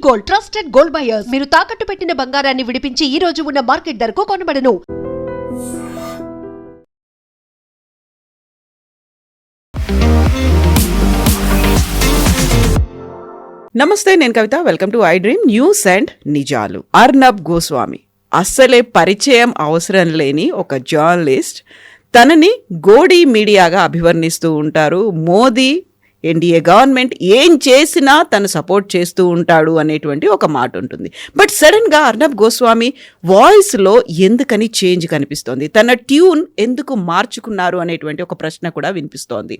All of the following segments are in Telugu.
Gold, trusted gold buyers. మీరు తాకట్టు పెట్టిన బంగారాన్ని విడిపించి ఈ రోజు ఉన్న మార్కెట్ ధరకు కొనబడను. నమస్తే, నేను Kavitha. Welcome to I dream news and నిజాలు. అర్నబ్ గోస్వామి అస్సలే పరిచయం అవసరం లేని ఒక జర్నలిస్ట్. తనని గోడీ మీడియాగా అభివర్ణిస్తూ ఉంటారు. మోదీ ఎన్డీఏ గవర్నమెంట్ ఏం చేసినా తను సపోర్ట్ చేస్తూ ఉంటాడు అనేటువంటి ఒక మాట ఉంటుంది. బట్ సడన్గా అర్నబ్ గోస్వామి వాయిస్లో ఎందుకని చేంజ్ కనిపిస్తోంది? తన ట్యూన్ ఎందుకు మార్చుకున్నారు అనేటువంటి ఒక ప్రశ్న కూడా వినిపిస్తోంది.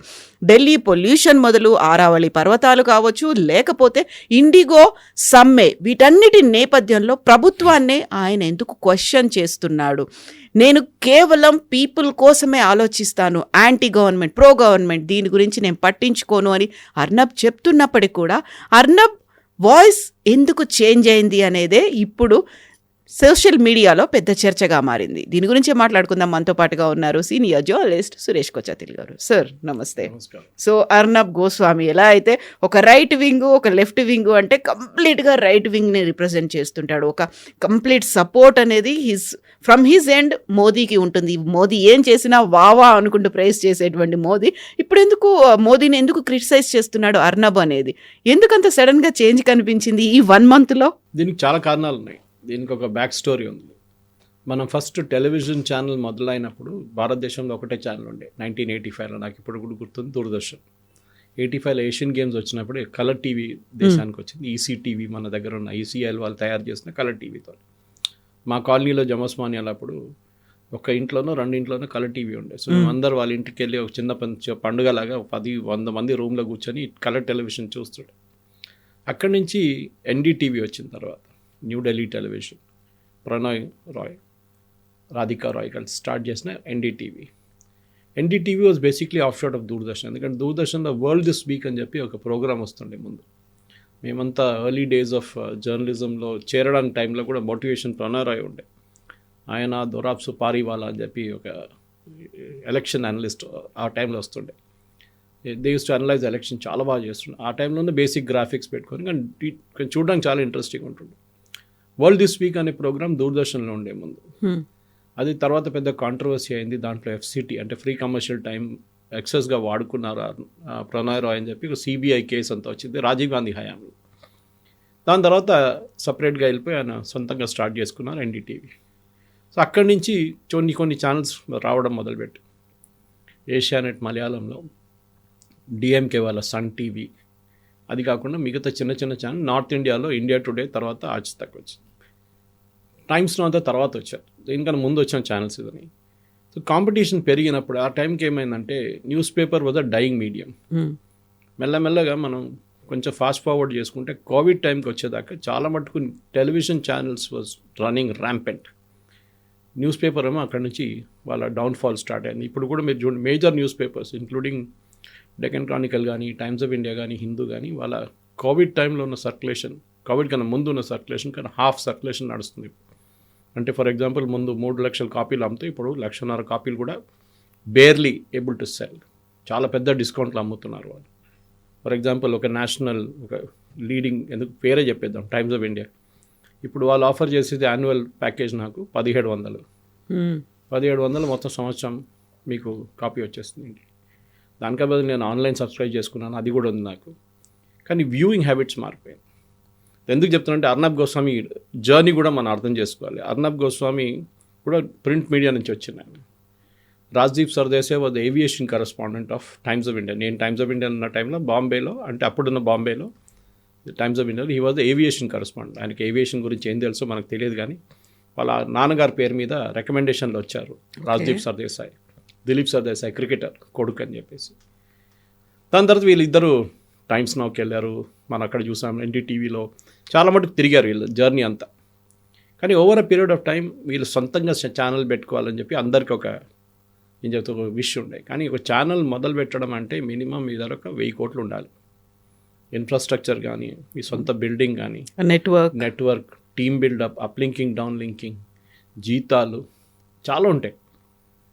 ఢిల్లీ పొల్యూషన్ మొదలు ఆరావళి పర్వతాలు కావచ్చు, లేకపోతే ఇండిగో సమ్మె, వీటన్నిటి నేపథ్యంలో ప్రభుత్వాన్నే ఆయన ఎందుకు క్వశ్చన్ చేస్తున్నాడు? నేను కేవలం పీపుల్ కోసమే ఆలోచిస్తాను, యాంటీ గవర్నమెంట్, ప్రో గవర్నమెంట్, దీని గురించి నేను పట్టించుకోను అని అర్నబ్ చెప్తున్నప్పటికీ కూడా అర్నబ్ వాయిస్ ఎందుకు చేంజ్ అయింది అనేదే ఇప్పుడు సోషల్ మీడియాలో పెద్ద చర్చగా మారింది. దీని గురించే మాట్లాడుకుందాం. మనతో పాటుగా ఉన్నారు సీనియర్ జర్నలిస్ట్ సురేష్ కొచ్చాతిల్ గారు. సార్ నమస్తే. సో అర్నబ్ గోస్వామి ఎలా అయితే ఒక రైట్ వింగ్, ఒక లెఫ్ట్ వింగ్ అంటే కంప్లీట్గా రైట్ వింగ్ని రిప్రజెంట్ చేస్తుంటాడు. ఒక కంప్లీట్ సపోర్ట్ అనేది ఫ్రమ్ హిజ్ ఎండ్ మోదీకి ఉంటుంది. మోదీ ఏం చేసినా వావా అనుకుంటూ ప్రైజ్ చేసేటువంటి మోదీ ఇప్పుడు మోదీని ఎందుకు క్రిటిసైజ్ చేస్తున్నాడు అర్నబ్ అనేది? ఎందుకంత సడన్గా చేంజ్ కనిపించింది ఈ 1 monthలో? దీనికి చాలా కారణాలు ఉన్నాయి. దీనికి ఒక బ్యాక్ స్టోరీ ఉంది. మనం ఫస్ట్ టెలివిజన్ ఛానల్ మొదలైనప్పుడు భారతదేశంలో ఒకటే ఛానల్ ఉండే 1985లో. నాకు ఇప్పుడు కూడా గుర్తుంది, దూరదర్శన్. 85లో ఏషియన్ గేమ్స్ వచ్చినప్పుడు కలర్ టీవీ దేశానికి వచ్చింది. ఈసీ టీవీ మన దగ్గర ఉన్న ఈసీఎల్ వాళ్ళు తయారు చేసిన కలర్ టీవీతో. మా కాలనీలో జమస్మాని అప్పుడు ఒక ఇంట్లోనో 2 ఇంట్లోనో కలర్ టీవీ ఉండే. సో అందరు వాళ్ళ ఇంటికి వెళ్ళి ఒక చిన్న పండుగలాగా 10-100 మంది రూమ్లో కూర్చొని కలర్ టెలివిజన్ చూస్తుండే. అక్కడి నుంచి ఎన్డీటీవీ వచ్చిన తర్వాత న్యూఢిల్లీ టెలివిజన్, ప్రణయ్ రాయ్, రాధికా రాయ్ కలిసి స్టార్ట్ చేసిన NDTV. NDTV was basically of shot of Doordarshan. ఎందుకంటే దూరదర్శన్లో వరల్డ్ దిస్ వీక్ అని చెప్పి ఒక ప్రోగ్రామ్ వస్తుండే ముందు. మేమంతా ఎర్లీ డేస్ ఆఫ్ జర్నలిజంలో చేరడానికి టైంలో కూడా మోటివేషన్ ప్రణయ్ రాయ్ ఉండే. ఆయన దొరాబ్ సుపారీవాలా అని చెప్పి ఒక ఎలక్షన్ అనలిస్ట్ ఆ టైంలో వస్తుండే. They use to analyse election, చాలా బాగా చేస్తుండే. ఆ టైంలోనే బేసిక్ గ్రాఫిక్స్ పెట్టుకొని కానీ చూడడానికి చాలా ఇంట్రెస్టింగ్ ఉంటుండే. వరల్డ్ దిస్ వీక్ అనే ప్రోగ్రామ్ దూరదర్శన్లో ఉండే ముందు. అది తర్వాత పెద్ద కాంట్రవర్సీ అయింది. దాంట్లో ఎఫ్సిటీ అంటే ఫ్రీ కమర్షియల్ టైం ఎక్సెస్గా వాడుకున్నారు ప్రణయ్ రాయ్ అని చెప్పి ఒక సిబిఐ కేసు అంతా వచ్చింది రాజీవ్ గాంధీ హయాంలో. దాని తర్వాత సపరేట్గా వెళ్ళిపోయి ఆయన సొంతంగా స్టార్ట్ చేసుకున్నారు ఎన్డీటీవీ. సో అక్కడి నుంచి కొన్ని ఛానల్స్ రావడం మొదలుపెట్టి ఏషియానెట్ మలయాళంలో, డిఎంకే వాళ్ళ సన్ టీవీ, అది కాకుండా మిగతా చిన్న ఛానల్ నార్త్ ఇండియాలో ఇండియా టుడే, తర్వాత ఆజ్ తక్ వచ్చింది. టైమ్స్లో అంతా తర్వాత వచ్చారు. దీనికన్నా ముందు వచ్చిన ఛానల్స్ ఇదని. సో కాంపిటీషన్ పెరిగినప్పుడు ఆ టైంకి ఏమైందంటే newspaper was a dying medium. మెల్లమెల్లగా మనం కొంచెం ఫాస్ట్ ఫార్వర్డ్ చేసుకుంటే కోవిడ్ టైంకి వచ్చేదాకా చాలా మటుకు television channels was running rampant. News paper ఏమో అక్కడి నుంచి వాళ్ళ డౌన్ఫాల్ స్టార్ట్ అయింది. ఇప్పుడు కూడా మీరు చూడండి, major news papers including Deccan Chronicle కానీ, టైమ్స్ ఆఫ్ ఇండియా కానీ, హిందూ కానీ, వాళ్ళ కోవిడ్ టైంలో ఉన్న సర్క్యులేషన్, కోవిడ్ కన్నా ముందు ఉన్న సర్క్యులేషన్ కన్నా హాఫ్ సర్క్యులేషన్ నడుస్తుంది. అంటే ఫర్ ఎగ్జాంపుల్ ముందు 3 లక్షల కాపీలు అమ్ముతూ ఇప్పుడు 1.5 కాపీలు కూడా బేర్లీ ఏబుల్ టు సెల్. చాలా పెద్ద డిస్కౌంట్లు అమ్ముతున్నారు వాళ్ళు. ఫర్ ఎగ్జాంపుల్ ఒక నేషనల్, ఒక లీడింగ్, ఎందుకు పేరే చెప్పేద్దాం, టైమ్స్ ఆఫ్ ఇండియా ఇప్పుడు వాళ్ళు ఆఫర్ చేసేది యాన్యువల్ ప్యాకేజ్ నాకు 1700. 1700 మొత్తం సంవత్సరం మీకు కాపీ వచ్చేస్తుంది. దానికే బదులు నేను ఆన్లైన్ సబ్స్క్రైబ్ చేసుకున్నాను, అది కూడా ఉంది నాకు. కానీ వ్యూయింగ్ హ్యాబిట్స్ మారిపోయాయి. ఎందుకు చెప్తున్నానంటే అర్నబ్ గోస్వామి జర్నీ కూడా మనం అర్థం చేసుకోవాలి. అర్నబ్ గోస్వామి కూడా ప్రింట్ మీడియా నుంచి వచ్చింది. ఆయన Rajdeep Sardesai was aviation correspondent of times of India. నేను టైమ్స్ ఆఫ్ ఇండియా ఉన్న టైంలో బాంబేలో, అంటే అప్పుడున్న బాంబేలో టైమ్స్ ఆఫ్ ఇండియాలో హీ వాజ్ ఏవియేషన్ కరెస్పాండెంట్. ఆయనకి ఏవియేషన్ గురించి ఏం తెలుసో మనకు తెలియదు, కానీ వాళ్ళ నాన్నగారి పేరు మీద రికమెండేషన్లు వచ్చారు. రాజ్దీప్ సర్దేశాయ్, దిలీప్ సర్దేశాయ్ క్రికెటర్ కొడుకు అని చెప్పేసి. దాని తర్వాత వీళ్ళిద్దరూ టైమ్స్ నౌకి వెళ్ళారు. మనం అక్కడ చూసాం ఎన్డీటీవీలో చాలా మటుకు తిరిగారు వీళ్ళు జర్నీ అంతా. కానీ over a period of time వీళ్ళు సొంతంగా ఛానల్ పెట్టుకోవాలని చెప్పి అందరికీ ఒక విష్ ఉండే. కానీ ఒక ఛానల్ మొదలు పెట్టడం అంటే మినిమం మీ దగ్గర ఒక 1000 కోట్లు ఉండాలి. ఇన్ఫ్రాస్ట్రక్చర్ కానీ, మీ సొంత బిల్డింగ్ కానీ, network, team buildup, uplinking, downlinking, జీతాలు చాలా ఉంటాయి.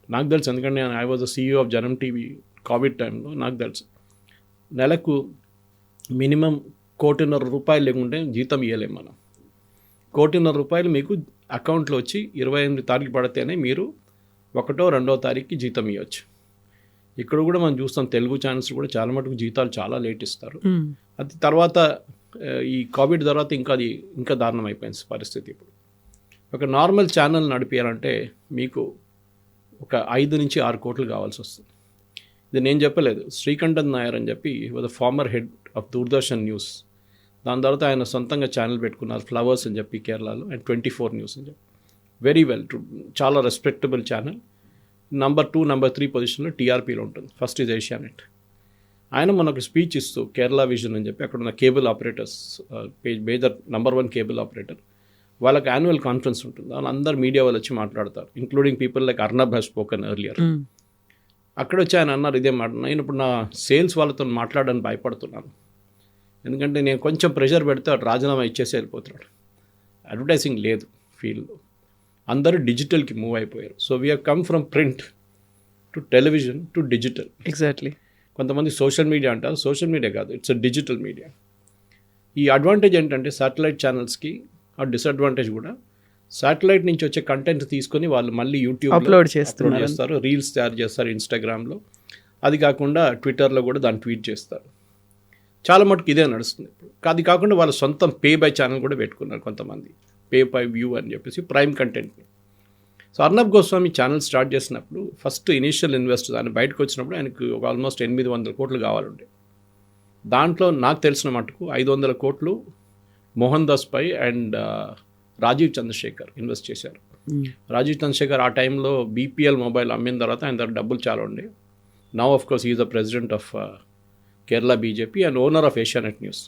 నాకు తెలుసు, ఎందుకంటే I was the CEO of Janam TV covid టైంలో. నాకు తెలుసు నెలకు మినిమం ₹1,50,00,000 లేకుంటే జీతం ఇవ్వలేము మనం. ₹1,50,00,000 మీకు అకౌంట్లో వచ్చి 28 తారీఖు పడితేనే మీరు 1వ 2వ తారీఖుకి జీతం ఇవ్వచ్చు. ఇక్కడ కూడా మనం చూస్తాం తెలుగు ఛానల్స్ కూడా చాలా మటుకు జీతాలు చాలా లేట్ ఇస్తారు. అది తర్వాత ఈ కోవిడ్ తర్వాత ఇంకా దారుణం అయిపోయింది పరిస్థితి. ఇప్పుడు ఒక నార్మల్ ఛానల్ నడిపేయాలంటే మీకు ఒక 5 నుంచి 6 కోట్లు కావాల్సి వస్తుంది. ఇది నేను చెప్పలేదు, శ్రీకంఠన్ నాయర్ అని చెప్పి was former head of Doordarshan news. దాని తర్వాత ఆయన సొంతంగా ఛానల్ పెట్టుకున్నారు ఫ్లవర్స్ అని చెప్పి కేరళలో, అండ్ 24 న్యూస్ అని చెప్పి వెరీ వెల్, చాలా రెస్పెక్టబుల్ ఛానల్. నంబర్ 2, నంబర్ 3 పొజిషన్లో టీఆర్పీలో ఉంటుంది. First is Asianet. ఆయన మనకు స్పీచ్ ఇస్తూ కేరళ విజన్ అని చెప్పి అక్కడ ఉన్న cable operators major number 1 cable operator, వాళ్ళకి యాన్యువల్ కాన్ఫరెన్స్ ఉంటుంది. వాళ్ళందరూ మీడియా వాళ్ళు వచ్చి మాట్లాడతారు, including people like Arnab has spoken earlier. అక్కడ వచ్చి ఆయన అన్నారు ఇదే మాట, నేను ఇప్పుడు నా సేల్స్ వాళ్ళతో మాట్లాడడానికి భయపడుతున్నాను, ఎందుకంటే నేను కొంచెం ప్రెషర్ పెడితే రాజీనామా ఇచ్చేసి వెళ్ళిపోతున్నాడు. అడ్వర్టైజింగ్ లేదు ఫీల్డ్లో, అందరూ డిజిటల్కి మూవ్ అయిపోయారు. So we have come from print to television to digital. Exactly. కొంతమంది సోషల్ మీడియా అంటారు, సోషల్ మీడియా కాదు, ఇట్స్ అ డిజిటల్ మీడియా. ఈ అడ్వాంటేజ్ ఏంటంటే శాటిలైట్ ఛానల్స్కి ఆ డిసడ్వాంటేజ్ కూడా, శాటిలైట్ నుంచి వచ్చే కంటెంట్ తీసుకొని వాళ్ళు మళ్ళీ యూట్యూబ్ అప్లోడ్ చేస్తారు, రీల్స్ తయారు చేస్తారు ఇన్స్టాగ్రామ్లో, అది కాకుండా ట్విట్టర్లో కూడా దాన్ని ట్వీట్ చేస్తారు. చాలా మటుకు ఇదే నడుస్తుంది ఇప్పుడు. అది కాకుండా వాళ్ళ సొంతం పే బై ఛానల్ కూడా పెట్టుకున్నారు కొంతమంది, పే బై వ్యూ అని చెప్పేసి ప్రైమ్ కంటెంట్ని. So Arnab Goswami channel start చేసినప్పుడు ఫస్ట్ ఇనీషియల్ ఇన్వెస్ట్ ఆయన బయటకు వచ్చినప్పుడు ఆయనకు ఒక ఆల్మోస్ట్ 800 కోట్లు కావాలండి. దాంట్లో నాకు తెలిసిన మటుకు 500 కోట్లు మోహన్ దాస్ పై అండ్ రాజీవ్ చంద్రశేఖర్ ఇన్వెస్ట్ చేశారు. రాజీవ్ చంద్రశేఖర్ ఆ టైంలో బీపీఎల్ మొబైల్ అమ్మిన తర్వాత ఆయన దగ్గర డబ్బులు చాలా ఉండే. Now of course is the president of Kerala BJP and owner of Asianet news.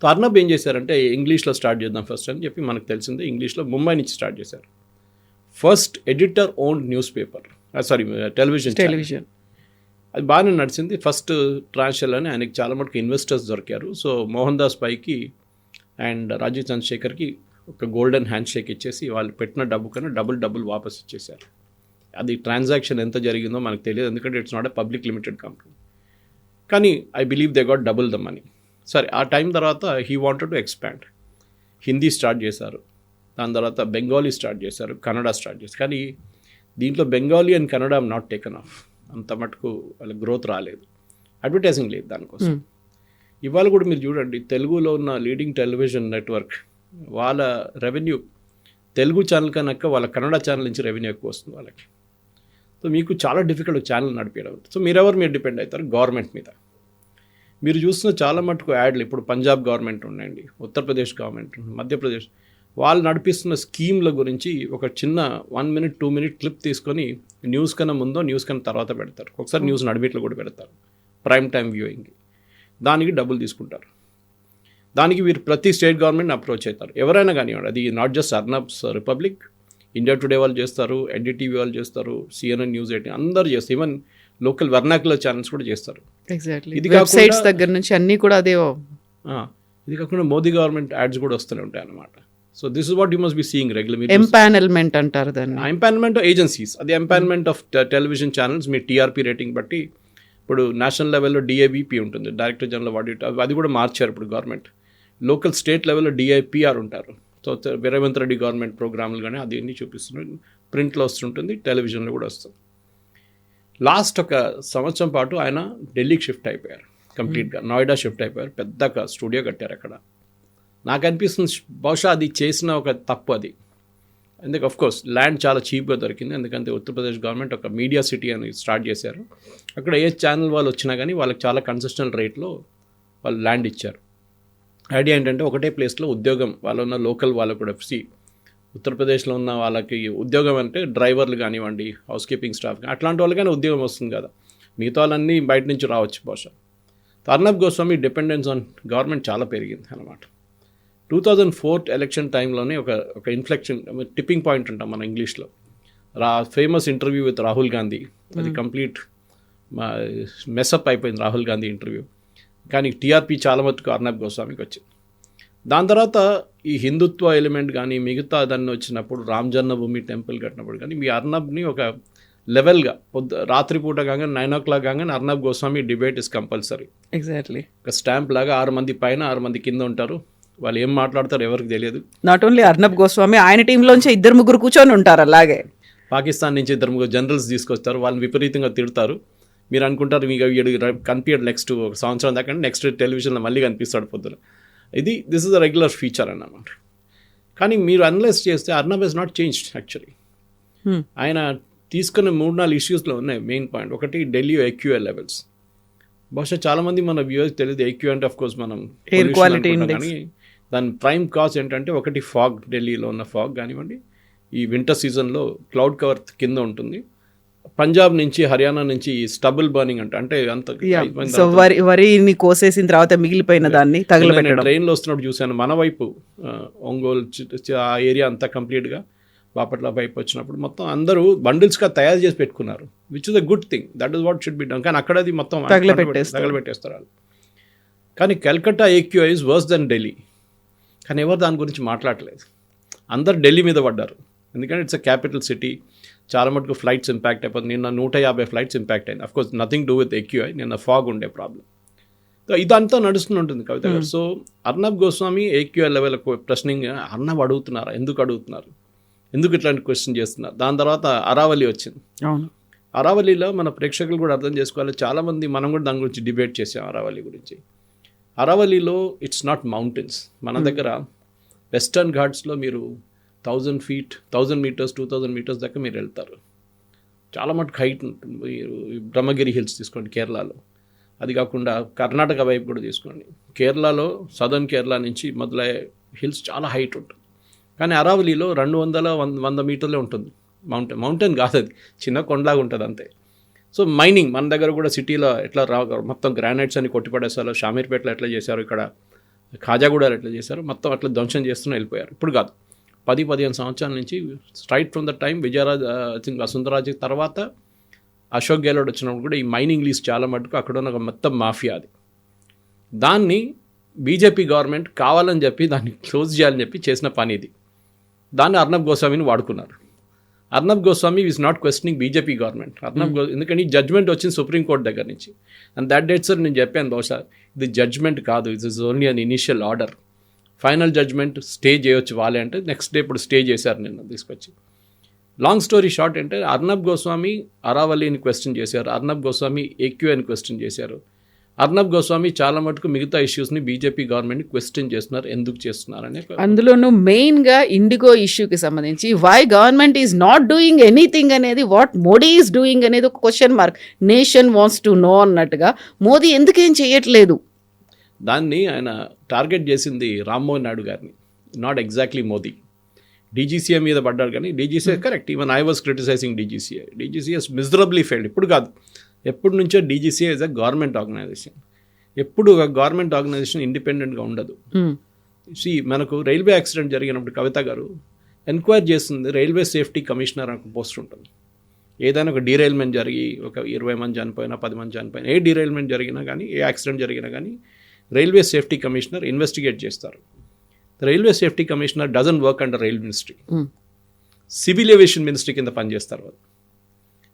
So Arnab ఏం చేశారంటే ఇంగ్లీష్లో స్టార్ట్ చేద్దాం ఫస్ట్ అని చెప్పి, మనకు తెలిసిందే ఇంగ్లీష్లో ముంబై నుంచి స్టార్ట్ చేశారు. First editor owned news paper, television. అది బాగానే నడిచింది. ఫస్ట్ ట్రాన్స్లోనే ఆయనకి చాలా మటుకు ఇన్వెస్టర్స్ దొరికారు. సో మోహన్ దాస్ పైకి అండ్ రాజీవ్ చంద్రశేఖర్కి ఒక గోల్డెన్ హ్యాండ్ షేక్ ఇచ్చేసి వాళ్ళు పెట్టిన డబ్బు కన్నా డబుల్ వాపస్ ఇచ్చేశారు. అది ట్రాన్సాక్షన్ ఎంత జరిగిందో మనకు తెలియదు, ఎందుకంటే it's not a public limited company. కానీ I believe they got double the money. సరే, ఆ టైం తర్వాత he wanted to expand. Hindi start చేశారు, దాని తర్వాత బెంగాలీ స్టార్ట్ చేశారు, కన్నడ స్టార్ట్ చేశారు. కానీ దీంట్లో Bengali and Kannada not taken off, అంత మటుకు వాళ్ళ గ్రోత్ రాలేదు, అడ్వర్టైజింగ్ లేదు దానికోసం. ఇవాళ కూడా మీరు చూడండి, తెలుగులో ఉన్న లీడింగ్ టెలివిజన్ నెట్వర్క్ వాళ్ళ రెవెన్యూ తెలుగు ఛానల్ కన్నా వాళ్ళ కన్నడ ఛానల్ నుంచి రెవెన్యూ ఎక్కువ వస్తుంది వాళ్ళకి. సో మీకు చాలా డిఫికల్ట్ ఛానల్ నడిపేయడం. సో మీరు డిపెండ్ అవుతారు గవర్నమెంట్ మీద. మీరు చూస్తున్న చాలా మటుకు యాడ్లు ఇప్పుడు పంజాబ్ గవర్నమెంట్ ఉండండి, ఉత్తరప్రదేశ్ గవర్నమెంట్, మధ్యప్రదేశ్, వాళ్ళు నడిపిస్తున్న స్కీమ్ల గురించి ఒక చిన్న 1 minute 2 minute క్లిప్ తీసుకొని న్యూస్ కన్నా ముందో న్యూస్ కన్నా తర్వాత పెడతారు. ఒకసారి న్యూస్ నడిమిట్లో కూడా పెడతారు ప్రైమ్ టైం వ్యూయింగ్కి. దానికి డబ్బులు తీసుకుంటారు. దానికి వీరు ప్రతి స్టేట్ గవర్నమెంట్ని అప్రోచ్ అవుతారు, ఎవరైనా కానివ్వండి. అది not just Arnab's Republic, India Today వాళ్ళు చేస్తారు, ఎన్డీటీవీ వాళ్ళు చేస్తారు, సిఎన్ఎన్ న్యూస్ 18 అందరు చేస్తారు, ఈవెన్ లోకల్ వర్నాక్యులర్ ఛానల్స్ కూడా చేస్తారు. ఇది వెబ్సైట్స్ దగ్గర నుంచి అన్నీ కూడా అదే. ఇది కాకుండా మోదీ గవర్నమెంట్ యాడ్స్ కూడా వస్తూనే ఉంటాయి అన్నమాట. So this is what you must be seeing regular. Empanelment అంటారు దాన్ని. ఎంపానల్మెంట్ ఏజెన్సీస్, అది empanelment of television channels. Me TRP rating బట్టి ఇప్పుడు నేషనల్ లెవెల్లో డిఐవిపి ఉంటుంది, డైరెక్టర్ జనరల్ ఆఫ్ ఆడిట్, అది కూడా మార్చారు ఇప్పుడు గవర్నమెంట్. లోకల్ స్టేట్ లెవెల్లో డిఐపిఆర్ ఉంటారు. సో రేవంత్ రెడ్డి గవర్నమెంట్ ప్రోగ్రాములు కానీ అది అన్నీ చూపిస్తున్నారు, ప్రింట్లో వస్తుంటుంది, టెలివిజన్లో కూడా వస్తుంది. లాస్ట్ ఒక సంవత్సరం పాటు ఆయన ఢిల్లీకి షిఫ్ట్ అయిపోయారు కంప్లీట్గా, నోయిడా షిఫ్ట్ అయిపోయారు, పెద్ద స్టూడియో కట్టారు అక్కడ. నాకు అనిపిస్తుంది బహుశా అది చేసిన ఒక తప్పు అది. ఎందుకు అఫ్కోర్స్ ల్యాండ్ చాలా చీప్గా దొరికింది, ఎందుకంటే ఉత్తరప్రదేశ్ గవర్నమెంట్ ఒక మీడియా సిటీ అని స్టార్ట్ చేశారు. అక్కడ ఏ ఛానల్ వాళ్ళు వచ్చినా కానీ వాళ్ళకి చాలా కన్సెషనల్ రేట్లో వాళ్ళు ల్యాండ్ ఇచ్చారు. ఐడియా ఏంటంటే ఒకటే ప్లేస్లో ఉద్యోగం వాళ్ళు ఉన్న లోకల్ వాళ్ళకు కూడా ఉత్తరప్రదేశ్లో ఉన్న వాళ్ళకి ఉద్యోగం అంటే డ్రైవర్లు కానివ్వండి, హౌస్ కీపింగ్ స్టాఫ్ కానీ అట్లాంటి వాళ్ళకైనా ఉద్యోగం వస్తుంది కదా, మిగతా వాళ్ళన్నీ బయట నుంచి రావచ్చు బహుశా. Arnab Goswami dependence on government చాలా పెరిగింది అన్నమాట. 2004 ఎలక్షన్ టైంలోనే ఒక ఇన్ఫ్లెక్షన్ టిప్పింగ్ పాయింట్ అంటాం మన ఇంగ్లీష్లో. Famous interview with Rahul Gandhi, అది కంప్లీట్ మెస్అప్ అయిపోయింది రాహుల్ గాంధీ ఇంటర్వ్యూ. కానీ టీఆర్పీ చాలా మటుకు అర్నబ్ గోస్వామికి వచ్చింది. దాని తర్వాత ఈ హిందుత్వ ఎలిమెంట్ కానీ మిగతా దాన్ని వచ్చినప్పుడు రామ్ జన్మభూమి టెంపుల్ కట్టినప్పుడు కానీ మీ అర్నబ్ని ఒక లెవెల్గా రాత్రిపూట కాగానే 9 o'clock కాగానే Arnab Goswami debate is compulsory. Exactly. ఒక స్టాంప్ లాగా 6 మంది పైన 6 మంది కింద ఉంటారు. వాళ్ళు ఏం మాట్లాడతారో ఎవరికి తెలియదు. నాట్ ఓన్లీ అర్నబ్ గోస్వామి, ఆయన టీంలోంచి 2-3 కూర్చొని ఉంటారు. అలాగే పాకిస్తాన్ నుంచి 2 జనరల్స్ తీసుకొస్తారు, వాళ్ళని విపరీతంగా తిడతారు. మీరు అనుకుంటారు మీకు కనిపించడు నెక్స్ట్ ఒక సంవత్సరం దాకా, నెక్స్ట్ టెలివిజన్లో మళ్ళీ కనిపిస్తాడు పొద్దున. This is the regular feature అన్నమాట. కానీ మీరు అనలైజ్ చేస్తే Arnab is not changed actually. ఆయన తీసుకున్న 3-4 ఇష్యూస్లో ఉన్నాయి మెయిన్ పాయింట్. ఒకటి ఢిల్లీ AQI లెవెల్స్. బహుశా చాలామంది మన వ్యూవర్స్ తెలియదు AQI అంటే ఆఫ్ కోర్స్ మనం ఎయిర్ క్వాలిటీ ఇండెక్స్. కానీ దాని ప్రైమ్ కాజ్ ఏంటంటే ఒకటి ఫాగ్, ఢిల్లీలో ఉన్న ఫాగ్ కానివ్వండి, ఈ వింటర్ సీజన్లో క్లౌడ్ కవర్ కింద ఉంటుంది. పంజాబ్ నుంచి హర్యానా నుంచి స్టబుల్ బర్నింగ్ అంటే అంత సో వరిని కోసేసిన తర్వాత మిగిలిపోయిన దాన్ని తగలబెట్టడం. ట్రైన్లో వస్తున్నప్పుడు చూశాను మన వైపు ఒంగోలు ఆ ఏరియా అంతా కంప్లీట్గా బాపట్ల వైపు వచ్చినప్పుడు మొత్తం అందరూ బండిల్స్గా తయారు చేసి పెట్టుకున్నారు, which is a good thing. That is what should be done. కానీ అక్కడ అది మొత్తం తగలబెట్టేస్తారు వాళ్ళు. కానీ Calcutta AQI is worse than Delhi. కానీ ఎవరు దాని గురించి మాట్లాడలేదు. అందరు ఢిల్లీ మీద పడ్డారు, ఎందుకంటే ఇట్స్ అ క్యాపిటల్ సిటీ. చాలా మటుకు ఫ్లైట్స్ ఇంపాక్ట్ అయిపోతుంది. నిన్న 150 ఫ్లైట్స్ ఇంపాక్ట్ అయింది. Of course nothing do with AQI, నిన్న ఫాగ్ ఉండే ప్రాబ్లం. ఇదంతా నడుస్తూ ఉంటుంది Kavitha garu. So Arnab Goswami AQI level ప్రశ్నింగ్ అర్నబ్ అడుగుతున్నారు, ఎందుకు అడుగుతున్నారు, ఎందుకు ఇట్లాంటి క్వశ్చన్ చేస్తున్నారు. దాని తర్వాత అరావళి వచ్చింది. అరావళిలో మన ప్రేక్షకులు కూడా అర్థం చేసుకోవాలి, చాలామంది మనం కూడా దాని గురించి డిబేట్ చేసాం అరావళి గురించి. అరావళిలో ఇట్స్ నాట్ మౌంటైన్స్. మన దగ్గర వెస్టర్న్ ఘాట్స్లో మీరు 1000 feet, 1000 meters, 2000 meters దాకా మీరు వెళ్తారు. చాలా మటుకు హైట్ ఉంటుంది. మీరు బ్రహ్మగిరి హిల్స్ తీసుకోండి కేరళలో, అది కాకుండా కర్ణాటక వైపు కూడా తీసుకోండి. కేరళలో సదర్న్ కేరళ నుంచి మొదలయ్యే హిల్స్ చాలా హైట్ ఉంటుంది. కానీ అరావళిలో 200-100 మీటర్లే ఉంటుంది. మౌంటైన్ కాదు, అది చిన్న కొండలాగా ఉంటుంది అంతే. సో మైనింగ్ మన దగ్గర కూడా సిటీలో ఎట్లా మొత్తం గ్రానైట్స్ అని కొట్టిపడేసారో, షామీర్పేటలో ఎట్లా చేశారు, ఇక్కడ ఖాజాగూడలో ఎట్లా చేశారు, మొత్తం అట్లా ధ్వంసం చేస్తూనే వెళ్ళిపోయారు. ఇప్పుడు కాదు, 10-15 సంవత్సరాల నుంచి straight from the time Vijayaraj Vasundharaj తర్వాత అశోక్ గెహ్లోట్ వచ్చినప్పుడు కూడా ఈ మైనింగ్ లీజ్ చాలా మటుకు అక్కడ ఉన్న మొత్తం మాఫియా అది. దాన్ని బీజేపీ గవర్నమెంట్ కావాలని చెప్పి దాన్ని క్లోజ్ చేయాలని చెప్పి చేసిన పని ఇది. దాన్ని అర్నబ్ గోస్వామిని వాడుకున్నారు. Arnab Goswami is not questioning BJP government. ఎందుకంటే ఈ జడ్జ్మెంట్ వచ్చింది సుప్రీంకోర్టు దగ్గర నుంచి. అండ్ దట్ డేట్ సార్ నేను చెప్పాను, బహుశా ఇది జడ్జ్మెంట్ కాదు, it is only an initial order. Final judgment stay చేయొచ్చు వాళ్ళే అంటే నెక్స్ట్ డే ఇప్పుడు స్టే చేశారు నిన్న తీసుకొచ్చి. లాంగ్ స్టోరీ షార్ట్ అంటే అర్నబ్ గోస్వామి అరావళిని క్వశ్చన్ చేశారు, అర్నబ్ గోస్వామి AQIని క్వశ్చన్ చేశారు. అర్నబ్ గోస్వామి చాలా మటుకు మిగతా ఇష్యూస్ని బీజేపీ గవర్నమెంట్ని క్వశ్చన్ చేస్తున్నారు, ఎందుకు చేస్తున్నారని. అందులోనూ మెయిన్గా ఇండిగో ఇష్యూకి సంబంధించి why government is not doing anything అనేది, వాట్ మోడీ ఈజ్ డూయింగ్ అనేది ఒక question mark. Nation wants to know అన్నట్టుగా మోదీ ఎందుకేం చేయట్లేదు. దాన్ని ఆయన టార్గెట్ చేసింది రామ్మోహన్ నాయుడు గారిని, నాట్ ఎగ్జాక్ట్లీ మోదీ. DGCA మీద పడ్డారు కానీ DGCA correct. Even I was criticising DGCA. DGCA miserably failed. ఇప్పుడు కాదు, ఎప్పటి నుంచో DGCA is a government organisation. ఎప్పుడు ఒక గవర్నమెంట్ ఆర్గనైజేషన్ ఇండిపెండెంట్గా ఉండదు. మనకు రైల్వే యాక్సిడెంట్ జరిగినప్పుడు కవిత గారు ఎంక్వైరీ చేస్తుంది రైల్వే సేఫ్టీ కమిషనర్ అని ఒక పోస్ట్ ఉంటుంది. ఏదైనా ఒక డీరైల్మెంట్ జరిగి ఒక 20 మంది చనిపోయినా 10 మంది చనిపోయినా, ఏ డీరైల్మెంట్ జరిగినా కానీ, ఏ యాక్సిడెంట్ జరిగినా కానీ రైల్వే సేఫ్టీ కమిషనర్ ఇన్వెస్టిగేట్ చేస్తారు. Railway safety commissioner doesn't work under rail ministry, civil aviation ministry కింద పనిచేస్తారు వాళ్ళు.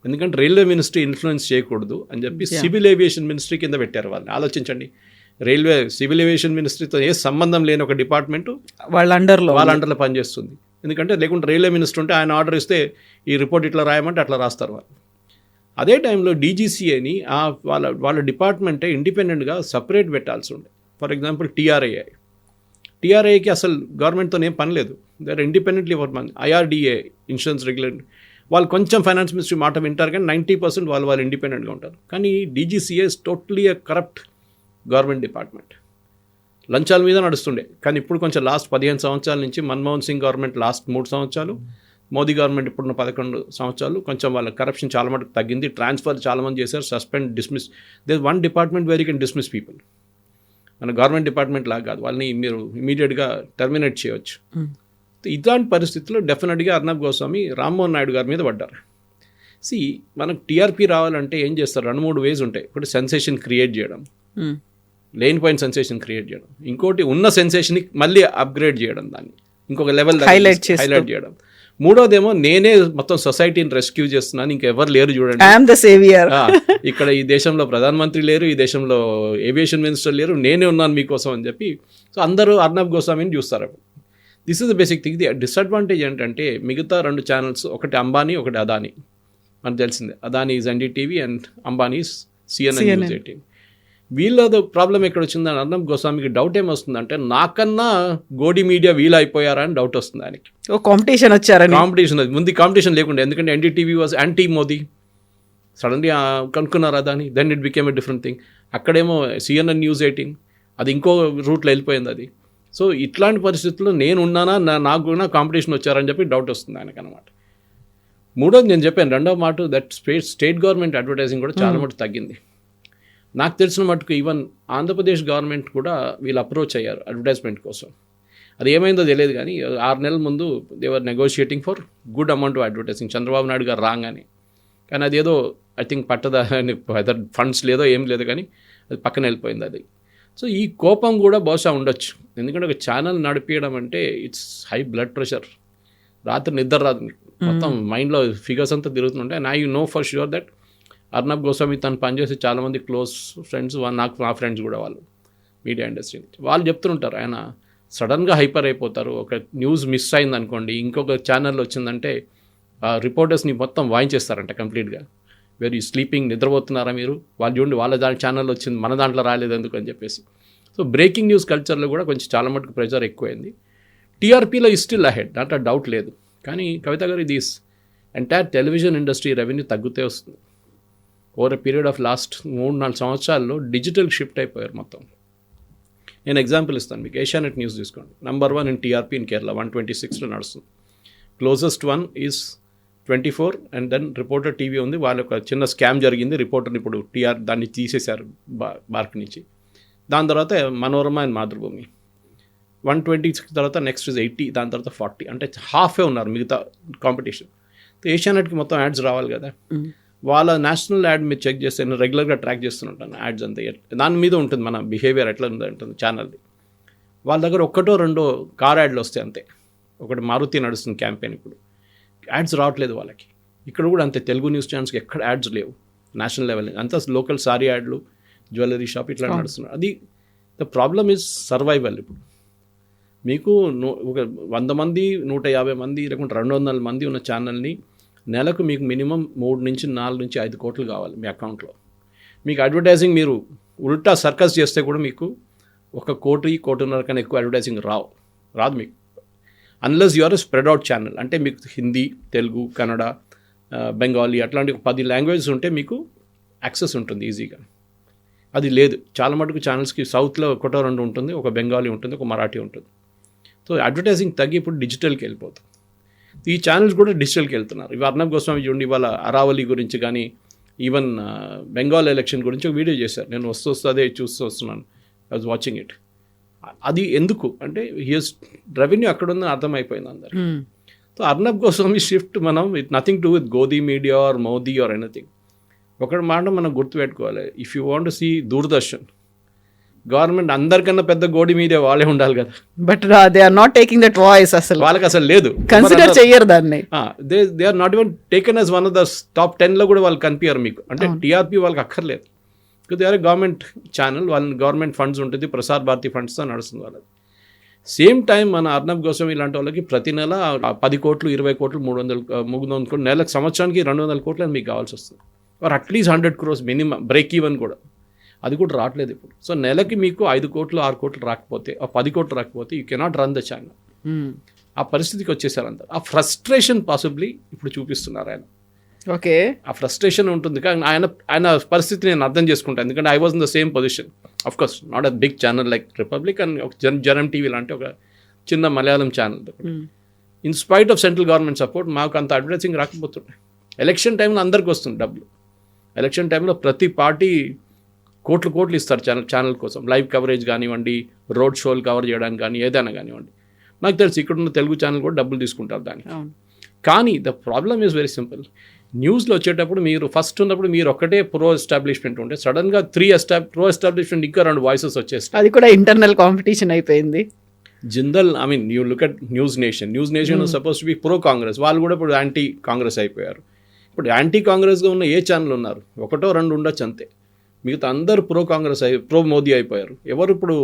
ఎందుకంటే రైల్వే మినిస్ట్రీ ఇన్ఫ్లుయెన్స్ చేయకూడదు అని చెప్పి సివిల్ ఏవియేషన్ మినిస్ట్రీ కింద పెట్టారు వాళ్ళని. ఆలోచించండి, సివిల్ ఏవియేషన్ మినిస్ట్రీతో ఏ సంబంధం లేని ఒక డిపార్ట్మెంటు వాళ్ళ అండర్లో పనిచేస్తుంది. ఎందుకంటే లేకుంటే రైల్వే మినిస్టర్ ఉంటే ఆయన ఆర్డర్ ఇస్తే ఈ రిపోర్ట్ ఇట్లా రాయమంటే అట్లా రాస్తారు వాళ్ళు. అదే టైంలో DGCAని వాళ్ళ డిపార్ట్మెంటే ఇండిపెండెంట్గా సపరేట్ పెట్టాల్సి ఉండే. ఫర్ ఎగ్జాంపుల్ TRAకి అసలు గవర్నమెంట్తో ఏం పని లేదు, they are independently work. IRDA insurance regulator వాళ్ళు కొంచెం ఫైనాన్స్ మినిస్ట్రీ మాట వింటారు కానీ 90% వాళ్ళు ఇండిపెండెంట్గా ఉంటారు. కానీ DGCA is totally a corrupt government department. లంచాల మీద నడుస్తుండే. కానీ ఇప్పుడు కొంచెం లాస్ట్ 15 సంవత్సరాల నుంచి మన్మోహన్ సింగ్ గవర్నమెంట్ లాస్ట్ 3 సంవత్సరాలు, మోదీ గవర్నమెంట్ ఇప్పుడున్న 11 సంవత్సరాలు కొంచెం వాళ్ళ కరప్షన్ చాలా మటుకు తగ్గింది. ట్రాన్స్ఫర్ చాలామంది చేశారు, suspend, dismiss. There one department where you can dismiss people. మన గవర్నమెంట్ డిపార్ట్మెంట్ లాగా కాదు, వాళ్ళని మీరు ఇమీడియట్గా టర్మినేట్ చేయవచ్చు. ఇలాంటి పరిస్థితుల్లో డెఫినెట్గా అర్నబ్ గోస్వామి రామ్మోహన్ నాయుడు గారి మీద పడ్డారు. మనకు TRP రావాలంటే ఏం చేస్తారు, 2-3 వేస్ ఉంటాయి. ఒకటి సెన్సేషన్ క్రియేట్ చేయడం, లేనిపోయిన సెన్సేషన్ క్రియేట్ చేయడం. ఇంకోటి ఉన్న సెన్సేషన్ని మళ్ళీ అప్గ్రేడ్ చేయడం, దాన్ని ఇంకొక లెవెల్ హైలైట్ చేయడం. మూడోదేమో నేనే మొత్తం సొసైటీని రెస్క్యూ చేస్తున్నాను, ఇంకెవరు లేరు చూడండి. I'm the saviour. ఇక్కడ ఈ దేశంలో ప్రధానమంత్రి లేరు, ఈ దేశంలో ఏవియేషన్ మినిస్టర్ లేరు, నేనే ఉన్నాను మీకోసం అని చెప్పి. సో అందరూ అర్నబ్ గోస్వామిని చూస్తారు. This is the basic thing. The disadvantage ఏంటంటే మిగతా 2 ఛానల్స్, ఒకటి అంబానీ, ఒకటి అదానీ. మనకు తెలిసిందే, Adani is NDTV and Ambani is CNN News 18. వీళ్ళది ప్రాబ్లం ఎక్కడ వచ్చిందని అర్నబ్ గోస్వామికి డౌట్ ఏమొస్తుందంటే, నాకన్నా గోడి మీడియా వీళ్ళు అయిపోయారా అని డౌట్ వస్తుంది ఆయనకి. కాంపిటీషన్ వచ్చారని. కాంపిటీషన్, ముందు కాంపిటీషన్ లేకుండా, ఎందుకంటే NDTV was anti Modi, suddenly కనుక్కున్నారు Adani, then it became a different thing. అక్కడేమో CNN News 18, అది ఇంకో రూట్లో వెళ్ళిపోయింది అది. సో ఇట్లాంటి పరిస్థితుల్లో నేను ఉన్నానా, నాకు కూడా కాంపిటీషన్ వచ్చారని చెప్పి డౌట్ వస్తుంది ఆయనకు అనమాట. మూడోది నేను చెప్పాను, రెండవ మాట, దట్ స్టేట్ గవర్నమెంట్ అడ్వర్టైజింగ్ కూడా చాలా మటుకు తగ్గింది. నాకు తెలిసిన మటుకు ఈవెన్ ఆంధ్రప్రదేశ్ గవర్నమెంట్ కూడా వీళ్ళు అప్రోచ్ అయ్యారు అడ్వర్టైజ్మెంట్ కోసం. అది ఏమైందో తెలియదు కానీ 6 నెలల ముందు they were negotiating for good amount of advertising. Chandrababu Naidu garu రాగానే, కానీ అది ఏదో ఐ థింక్ పట్టదా, అదర్ ఫండ్స్ లేదో ఏం లేదు కానీ అది పక్కన వెళ్ళిపోయింది అది. సో ఈ కోపం కూడా బహుశా ఉండొచ్చు, ఎందుకంటే ఒక ఛానల్ నడిపించడం అంటే ఇట్స్ హై బ్లడ్ ప్రెషర్. రాత్రి నిద్ర రాదు, మొత్తం మైండ్లో ఫిగర్స్ అంతా తిరుగుతుంటాయి. And I know for sure that Arnab Goswami తను పనిచేసి చాలామంది క్లోజ్ ఫ్రెండ్స్, నాకు నా ఫ్రెండ్స్ కూడా వాళ్ళు మీడియా ఇండస్ట్రీ వాళ్ళు చెప్తుంటారు, ఆయన సడన్గా హైపర్ అయిపోతారు. ఒక న్యూస్ మిస్ అయింది అనుకోండి, ఇంకొక ఛానల్ వచ్చిందంటే రిపోర్టర్స్ని మొత్తం వాయించేస్తారంట కంప్లీట్గా. వేర్ యూ స్లీపింగ్, నిద్రపోతున్నారా మీరు, వాళ్ళు చూడండి వాళ్ళ ఛానల్ వచ్చింది మన దాంట్లో రాలేదు ఎందుకు అని చెప్పేసి. సో బ్రేకింగ్ న్యూస్ కల్చర్లో కూడా కొంచెం చాలా మటుకు ప్రెషర్ ఎక్కువైంది. టీఆర్పీలో ఈ స్టిల్ అహెడ్, దాంట్లో డౌట్ లేదు. కానీ కవిత గారు, ఇది ఎంటైర్ టెలివిజన్ ఇండస్ట్రీ రెవెన్యూ తగ్గుతే వస్తుంది. Over a period of last 3-4 సంవత్సరాల్లో డిజిటల్ షిఫ్ట్ అయిపోయారు మొత్తం. నేను ఎగ్జాంపుల్ ఇస్తాను మీకు. ఏషియానెట్ న్యూస్ తీసుకోండి, number 1 in TRP in Kerala, 126లో నడుస్తుంది. Closest one is 24, and then reporter TV ఉంది. వాళ్ళ ఒక చిన్న స్కామ్ జరిగింది, రిపోర్టర్ని ఇప్పుడు దాన్ని తీసేశారు బార్క్ నుంచి. దాని తర్వాత మనోరమ అండ్ మాతృభూమి. 126 తర్వాత నెక్స్ట్ ఇస్ 80, దాని తర్వాత 40, అంటే హాఫే ఉన్నారు మిగతా కాంపిటీషన్. ఏషియానెట్కి మొత్తం యాడ్స్ రావాలి కదా, వాళ్ళ నేషనల్ యాడ్ మీరు చెక్ చేస్తే, నేను రెగ్యులర్గా ట్రాక్ చేస్తుంటాను యాడ్స్ అంతా, దాని మీద ఉంటుంది మన బిహేవియర్ ఎట్లా ఉంటుంది ఛానల్ది. వాళ్ళ దగ్గర 1-2 కార్ యాడ్లు వస్తాయి అంతే. ఒకటి మారుతి నడుస్తుంది క్యాంపెయిన్, ఇప్పుడు యాడ్స్ రావట్లేదు వాళ్ళకి. ఇక్కడ కూడా అంతే, తెలుగు న్యూస్ ఛానల్స్కి ఎక్కడ యాడ్స్ లేవు నేషనల్ లెవెల్, అంతా లోకల్ సారీ యాడ్లు, జ్యువెలరీ షాప్ ఇట్లా నడుస్తున్నారు. అది ద ప్రాబ్లమ్ ఈజ్ సర్వైవల్. ఇప్పుడు మీకు ఒక 100 మంది, 150 మంది, లేకుంటే 200 మంది ఉన్న ఛానల్ని నెలకు మీకు మినిమం 3 నుంచి 4 నుంచి 5 కోట్లు కావాలి మీ అకౌంట్లో. మీకు అడ్వర్టైజింగ్ మీరు ఉల్టా సర్కస్ చేస్తే కూడా మీకు 1 కోటి, 1.5 కోటి కన్నా ఎక్కువ అడ్వర్టైజింగ్ రాదు మీకు, unless you are a spread out channel. అంటే మీకు హిందీ, తెలుగు, కన్నడ, బెంగాలీ అట్లాంటి 10 లాంగ్వేజెస్ ఉంటే మీకు యాక్సెస్ ఉంటుంది ఈజీగా. అది లేదు చాలా మటుకు ఛానల్స్కి. సౌత్లో 1-2 ఉంటుంది, ఒక బెంగాలీ ఉంటుంది, ఒక మరాఠీ ఉంటుంది. సో అడ్వర్టైజింగ్ తగ్గి ఇప్పుడు డిజిటల్కి వెళ్ళిపోతుంది. ఈ ఛానల్స్ కూడా డిజిటల్కి వెళ్తున్నారు. ఇవి అర్నబ్ గోస్వామి చూడండి, ఇవాళ అరావళి గురించి కానీ, ఈవెన్ బెంగాల్ ఎలక్షన్ గురించి ఒక వీడియో చేశారు. నేను వస్తూ అదే చూస్తూ వస్తున్నాను, ఐ వాజ్ వాచింగ్ ఇట్. అది ఎందుకు అంటే హియర్స్ రెవెన్యూ అక్కడ ఉందని అర్థమైపోయింది అందరు. సో అర్నబ్ గోస్వామి షిఫ్ట్ మనం it nothing to with Godi media or Modi or anything. ఒకటి మాట మనం గుర్తుపెట్టుకోవాలి, if you want to see Doordarshan, government అందరికన్నా పెద్ద గోడి మీడియా వాళ్ళే ఉండాలి కదా, but they are not taking that voice. అసలు వాళ్ళకి అసలు లేదు, కన్సిడర్ చెయ్యరు దాన్ని. They are not even taken as one of the top 10లో కూడా వాళ్ళు కనిపించారు మీకు. అంటే టీఆర్పీ వాళ్ళకి అక్కర్లేదు, దే ఆర్ గవర్నమెంట్ ఛానల్, వాళ్ళ గవర్నమెంట్ ఫండ్స్ ఉంటుంది, ప్రసార్ భారతి ఫండ్స్తో నడుస్తుంది వాళ్ళది. సేమ్ టైం మన అర్నబ్ గోస్వామి ఇలాంటి వాళ్ళకి ప్రతి నెల 10 కోట్లు, 20 కోట్లు, 300 కోట్లు, నెలకు సంవత్సరానికి 200 కోట్లు అని మీకు కావాల్సి వస్తుంది. Or at least 100 crores minimum break even కూడా, అది కూడా రావట్లేదు ఇప్పుడు. సో నెలకి మీకు 5 కోట్లు, 6 కోట్లు రాకపోతే, 10 కోట్లు రాకపోతే you cannot run the channel. ఆ పరిస్థితికి వచ్చేసారు అందరు. ఆ ఫ్రస్ట్రేషన్ పాసిబ్లీ ఇప్పుడు చూపిస్తున్నారు ఆయన. ఓకే, ఆ ఫ్రస్ట్రేషన్ ఉంటుంది. కానీ ఆయన పరిస్థితి నేను అర్థం చేసుకుంటాను, ఎందుకంటే I was in the same position. Of course not a big channel like Republic and ఒక జనం టీవీ లాంటి ఒక చిన్న Malayalam channel. In spite of central government support మాకు అంత అడ్వర్టైజింగ్ రాకపోతుండే. ఎలక్షన్ టైంలో అందరికి వస్తుంది డబ్బులు. ఎలక్షన్ టైంలో ప్రతి పార్టీ కోట్లు ఇస్తారు ఛానల్ కోసం, లైవ్ కవరేజ్ కానివ్వండి, రోడ్ షోలు కవర్ చేయడానికి కానీ, ఏదైనా కానివ్వండి. నాకు తెలుసు ఇక్కడున్న తెలుగు ఛానల్ కూడా డబ్బులు తీసుకుంటారు దానికి. కానీ the problem is very simple. న్యూస్లో వచ్చేటప్పుడు మీరు ఫస్ట్ ఉన్నప్పుడు మీరు ఒక్కటే ప్రో ఎస్టాబ్లిష్మెంట్ ఉంటే, సడన్గా 3 ప్రో ఎస్టాబ్లిష్మెంట్ ఇంకా 2 వాయిసెస్ వచ్చేస్తాయి. అది కూడా ఇంటర్నల్ కాంపిటీషన్ అయిపోయింది. Jindal I mean you look at news nation suppose to be pro Congress, వాళ్ళు కూడా ఇప్పుడు యాంటీ కాంగ్రెస్ అయిపోయారు. ఇప్పుడు యాంటీ కాంగ్రెస్గా ఉన్న ఏ ఛానల్ ఉన్నారు? ఒకటో రెండు ఉండొచ్చు అంతే. మిగతా అందరూ ప్రో కాంగ్రెస్ ప్రో మోదీ అయిపోయారు. ఎవరు ఇప్పుడు